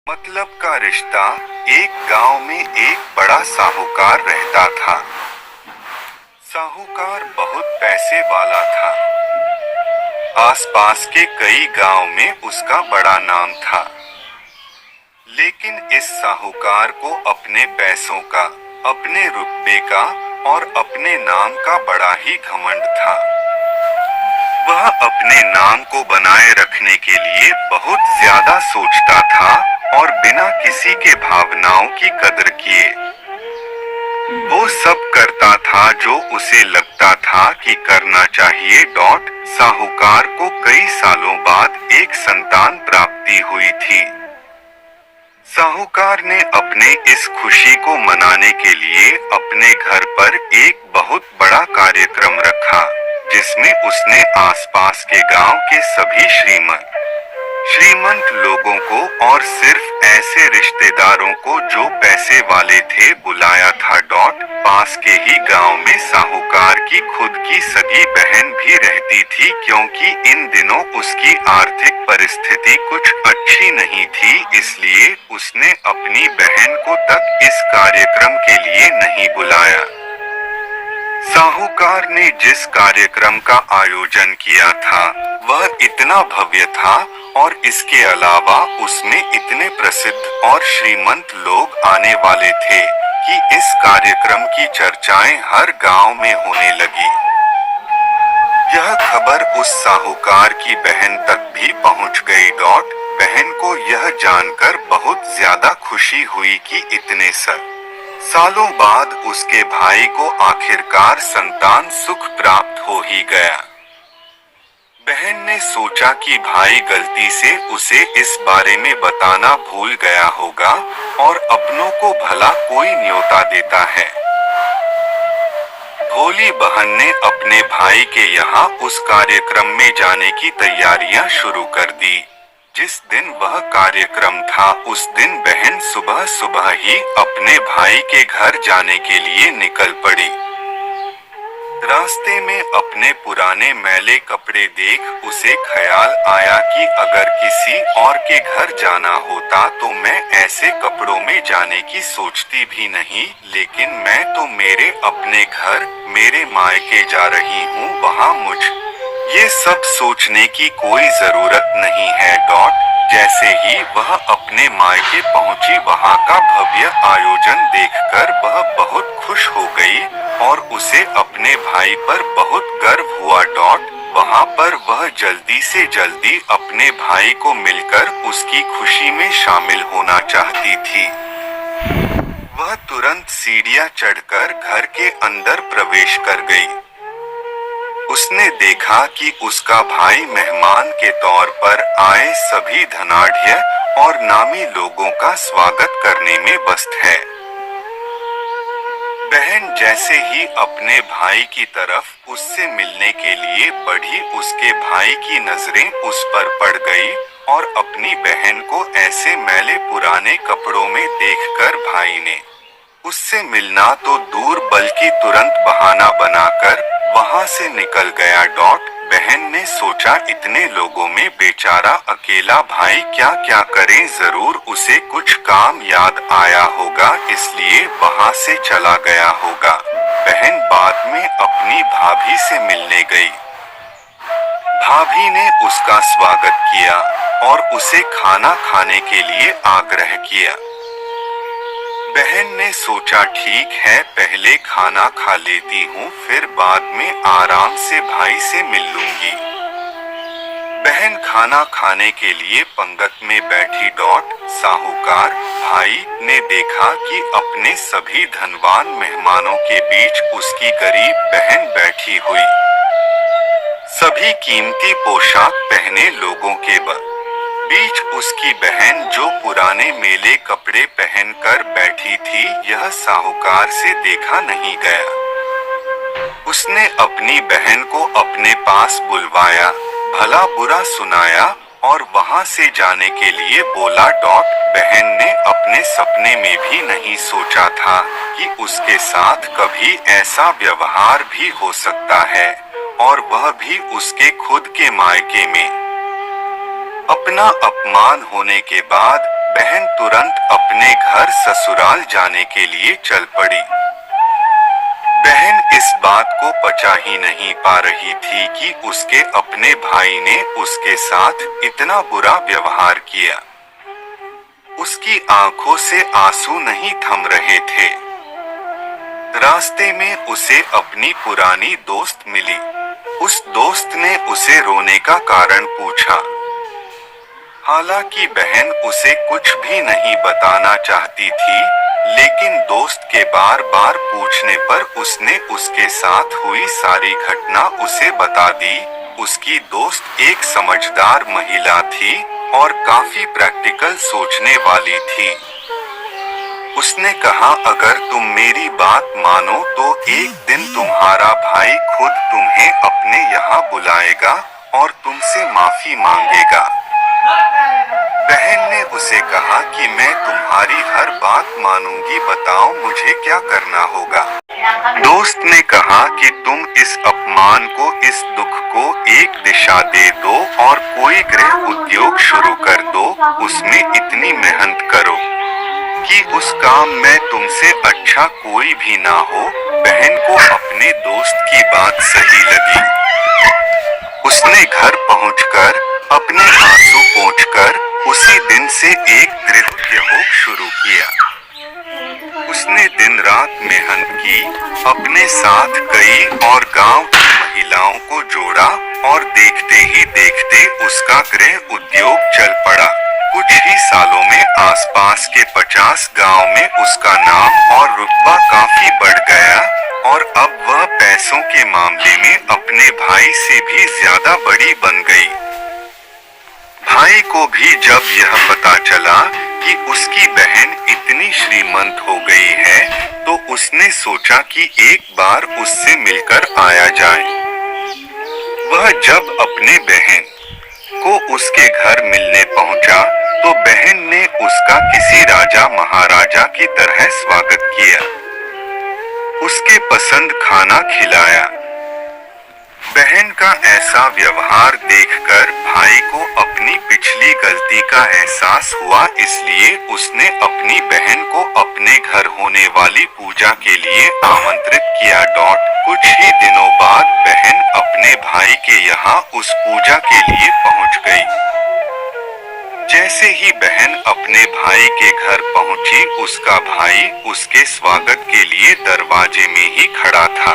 मतलब का रिश्ता। एक गांव में एक बड़ा साहूकार रहता था। साहूकार बहुत पैसे वाला था। आसपास के कई गांव में उसका बड़ा नाम था। लेकिन इस साहूकार को अपने पैसों का, अपने रुतबे का और अपने नाम का बड़ा ही घमंड था। वह अपने नाम को बनाए रखने के लिए बहुत ज्यादा सोचता था और बिना किसी के भावनाओं की कदर किए वो सब करता था जो उसे लगता था कि करना चाहिए। साहूकार को कई सालों बाद एक संतान प्राप्ति हुई थी। साहूकार ने अपने इस खुशी को मनाने के लिए अपने घर पर एक बहुत बड़ा कार्यक्रम रखा, जिसमें उसने आसपास के गांव के सभी श्रीमंत लोगों को और सिर्फ ऐसे रिश्तेदारों को जो पैसे वाले थे बुलाया था। पास के ही गांव में साहूकार की खुद की सगी बहन भी रहती थी, क्योंकि इन दिनों उसकी आर्थिक परिस्थिति कुछ अच्छी नहीं थी, इसलिए उसने अपनी बहन को तक इस कार्यक्रम के लिए नहीं बुलाया। साहूकार ने जिस कार्यक्रम का आयोजन किया था वह इतना भव्य था और इसके अलावा उसमें इतने प्रसिद्ध और श्रीमंत लोग आने वाले थे कि इस कार्यक्रम की चर्चाएं हर गांव में होने लगी। यह खबर उस साहूकार की बहन तक भी पहुंच गई। बहन को यह जानकर बहुत ज्यादा खुशी हुई कि इतने सालों बाद उसके भाई को आखिरकार संतान सुख प्राप्त हो ही गया। बहन ने सोचा कि भाई गलती से उसे इस बारे में बताना भूल गया होगा और अपनों को भला कोई न्योता देता है। भोली बहन ने अपने भाई के यहाँ उस कार्यक्रम में जाने की तैयारियां शुरू कर दी। जिस दिन वह कार्यक्रम था उस दिन बहन सुबह सुबह ही अपने भाई के घर जाने के लिए निकल पड़ी। रास्ते में अपने पुराने मैले कपड़े देख उसे ख्याल आया कि अगर किसी और के घर जाना होता तो मैं ऐसे कपड़ों में जाने की सोचती भी नहीं, लेकिन मैं तो मेरे अपने घर, मेरे मायके जा रही हूँ, वहाँ ये सब सोचने की कोई जरूरत नहीं है। जैसे ही वह अपने मायके पहुंची वहां का भव्य आयोजन देखकर वह बहुत खुश हो गई और उसे अपने भाई पर बहुत गर्व हुआ। वहां पर वह जल्दी से जल्दी अपने भाई को मिलकर उसकी खुशी में शामिल होना चाहती थी। वह तुरंत सीढ़ियां चढ़कर घर के अंदर प्रवेश कर गई। उसने देखा कि उसका भाई मेहमान के तौर पर आए सभी धनाढ्य और नामी लोगों का स्वागत करने में व्यस्त है। बहन जैसे ही अपने भाई की तरफ उससे मिलने के लिए बढ़ी, उसके भाई की नजरें उस पर पड़ गई और अपनी बहन को ऐसे मैले पुराने कपड़ों में देखकर भाई ने उससे मिलना तो दूर बल्कि तुरंत बहाना बनाकर वहां से निकल गया। बहन ने सोचा इतने लोगों में बेचारा अकेला भाई क्या क्या करे, जरूर उसे कुछ काम याद आया होगा इसलिए वहां से चला गया होगा। बहन बाद में अपनी भाभी से मिलने गई। भाभी ने उसका स्वागत किया और उसे खाना खाने के लिए आग्रह किया। बहन ने सोचा ठीक है, पहले खाना खा लेती हूँ, फिर बाद में आराम से भाई से मिल लूंगी। बहन खाना खाने के लिए पंगत में बैठी। साहूकार भाई ने देखा कि अपने सभी धनवान मेहमानों के बीच उसकी गरीब बहन बैठी हुई। सभी कीमती पोशाक पहने लोगों के बीच उसकी बहन जो पुराने मेले कपड़े पहनकर बैठी थी, यह साहूकार से देखा नहीं गया। उसने अपनी बहन को अपने पास बुलवाया, भला बुरा सुनाया और वहां से जाने के लिए बोला। बहन ने अपने सपने में भी नहीं सोचा था कि उसके साथ कभी ऐसा व्यवहार भी हो सकता है, और वह भी उसके खुद के मायके में। अपना अपमान होने के बाद बहन तुरंत अपने घर ससुराल जाने के लिए चल पड़ी। बहन इस बात को पचा ही नहीं पा रही थी कि उसके अपने भाई ने उसके साथ इतना बुरा व्यवहार किया। उसकी आंखों से आंसू नहीं थम रहे थे। रास्ते में उसे अपनी पुरानी दोस्त मिली। उस दोस्त ने उसे रोने का कारण पूछा। हालांकि बहन उसे कुछ भी नहीं बताना चाहती थी, लेकिन दोस्त के बार बार पूछने पर उसने उसके साथ हुई सारी घटना उसे बता दी। उसकी दोस्त एक समझदार महिला थी और काफी प्रैक्टिकल सोचने वाली थी। उसने कहा, अगर तुम मेरी बात मानो तो एक दिन तुम्हारा भाई खुद तुम्हें अपने यहाँ बुलाएगा और तुमसे माफी मांगेगा। बहन ने उसे कहा कि मैं तुम्हारी हर बात मानूंगी, बताओ मुझे क्या करना होगा। दोस्त ने कहा कि तुम इस अपमान को, इस दुख को एक दिशा दे दो और कोई गृह उद्योग शुरू कर दो। उसमें इतनी मेहनत करो कि उस काम में तुमसे अच्छा कोई भी ना हो। बहन को अपने दोस्त की बात सही लगी। उसने घर पहुंचकर अपने आंसू पोंछकर उसी दिन से एक गृह उद्योग शुरू किया। उसने दिन रात मेहनत की, अपने साथ कई और गांव की महिलाओं को जोड़ा और देखते ही देखते उसका गृह उद्योग चल पड़ा। कुछ ही सालों में आसपास के 50 गांव में उसका नाम और रुतबा काफी बढ़ गया और अब वह पैसों के मामले में अपने भाई से भी ज्यादा बड़ी बन गई। भाई को भी जब यह पता चला कि उसकी बहन इतनी श्रीमंत हो गई है, तो उसने सोचा कि एक बार उससे मिलकर आया जाए। वह जब अपने बहन को उसके घर मिलने पहुंचा, तो बहन ने उसका किसी राजा महाराजा की तरह स्वागत किया। उसके पसंद खाना खिलाया। बहन का ऐसा व्यवहार देखकर भाई को अपनी पिछली गलती का एहसास हुआ, इसलिए उसने अपनी बहन को अपने घर होने वाली पूजा के लिए आमंत्रित किया। कुछ ही दिनों बाद बहन अपने भाई के यहाँ उस पूजा के लिए पहुँच गई। जैसे ही बहन अपने भाई के घर पहुंची, उसका भाई उसके स्वागत के लिए दरवाजे में ही खड़ा था।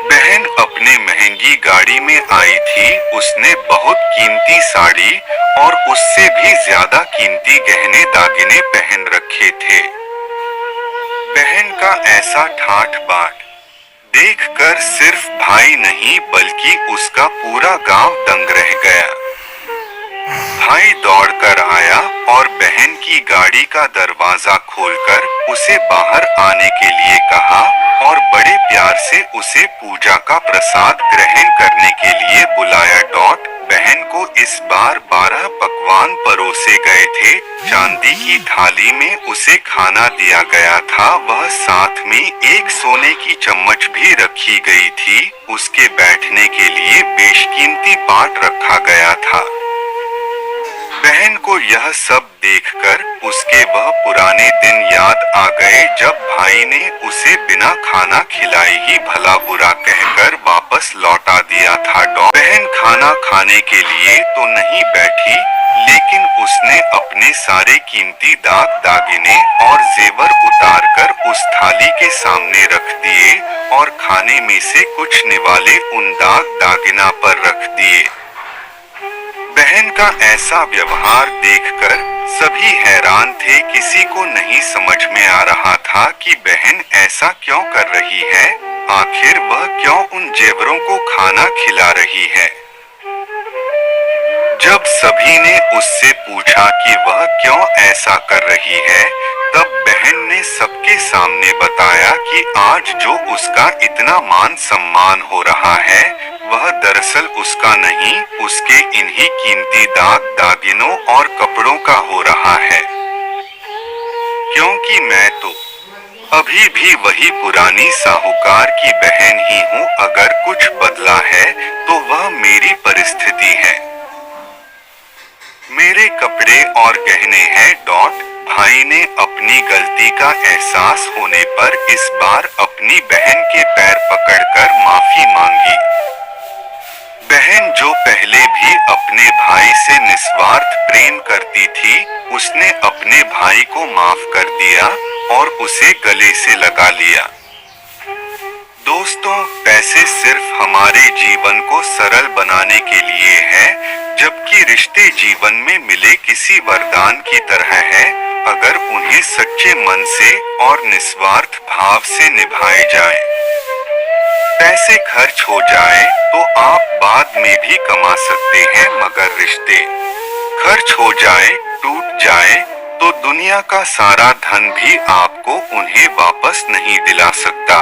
बहन अपने महंगी गाड़ी में आई थी। उसने बहुत कीमती साड़ी और उससे भी ज्यादा कीमती गहने दागिने पहन रखे थे। बहन का ऐसा ठाठ बाट देखकर सिर्फ भाई नहीं बल्कि उसका पूरा गांव दंग रह गया। भाई दौड़कर आया और बहन की गाड़ी का दरवाजा खोलकर उसे बाहर आने के लिए कहा और बड़े प्यार से उसे पूजा का प्रसाद ग्रहण करने के लिए बुलाया। बहन को इस बार 12 पकवान परोसे गए थे। चांदी की थाली में उसे खाना दिया गया था। वह साथ में एक सोने की चम्मच भी रखी गई थी। उसके बैठने के लिए बेशकीमती पाट रखा गया था। बहन को यह सब देखकर उसके वह पुराने दिन याद आ गए जब भाई ने उसे बिना खाना खिलाए ही भला बुरा कहकर वापस लौटा दिया था। बहन खाना खाने के लिए तो नहीं बैठी, लेकिन उसने अपने सारे कीमती दाग दागिने और जेवर उतारकर उस थाली के सामने रख दिए और खाने में से कुछ निवाले उन दाग दागिना पर रख दिए। बहन का ऐसा व्यवहार देखकर सभी हैरान थे। किसी को नहीं समझ में आ रहा था कि बहन ऐसा क्यों कर रही है। आखिर वह क्यों उन जेवरों को खाना खिला रही है। जब सभी ने उससे पूछा कि वह क्यों ऐसा कर रही है, तब बहन ने सबके सामने बताया कि आज जो उसका इतना मान सम्मान हो रहा है, वह दरअसल उसका नहीं, उसके इन्हीं कीमती दाग दागिनों और कपड़ों का हो रहा है। क्योंकि मैं तो अभी भी वही पुरानी साहूकार की बहन ही हूँ। अगर कुछ बदला है तो वह मेरी परिस्थिति है। मेरे कपड़े और गहने हैं डॉट। भाई ने अपनी गलती का एहसास होने पर इस बार अपनी बहन के पैर पकड़कर माफी मांगी। बहन जो पहले भी अपने भाई से निस्वार्थ प्रेम करती थी, उसने अपने भाई को माफ कर दिया और उसे गले से लगा लिया। दोस्तों, पैसे सिर्फ हमारे जीवन को सरल बनाने के लिए है, जबकि रिश्ते जीवन में मिले किसी वरदान की तरह है, अगर उन्हें सच्चे मन से और निस्वार्थ भाव से निभाए जाए। पैसे खर्च हो जाए तो आप बाद में भी कमा सकते हैं, मगर रिश्ते खर्च हो जाए, टूट जाए, तो दुनिया का सारा धन भी आपको उन्हें वापस नहीं दिला सकता।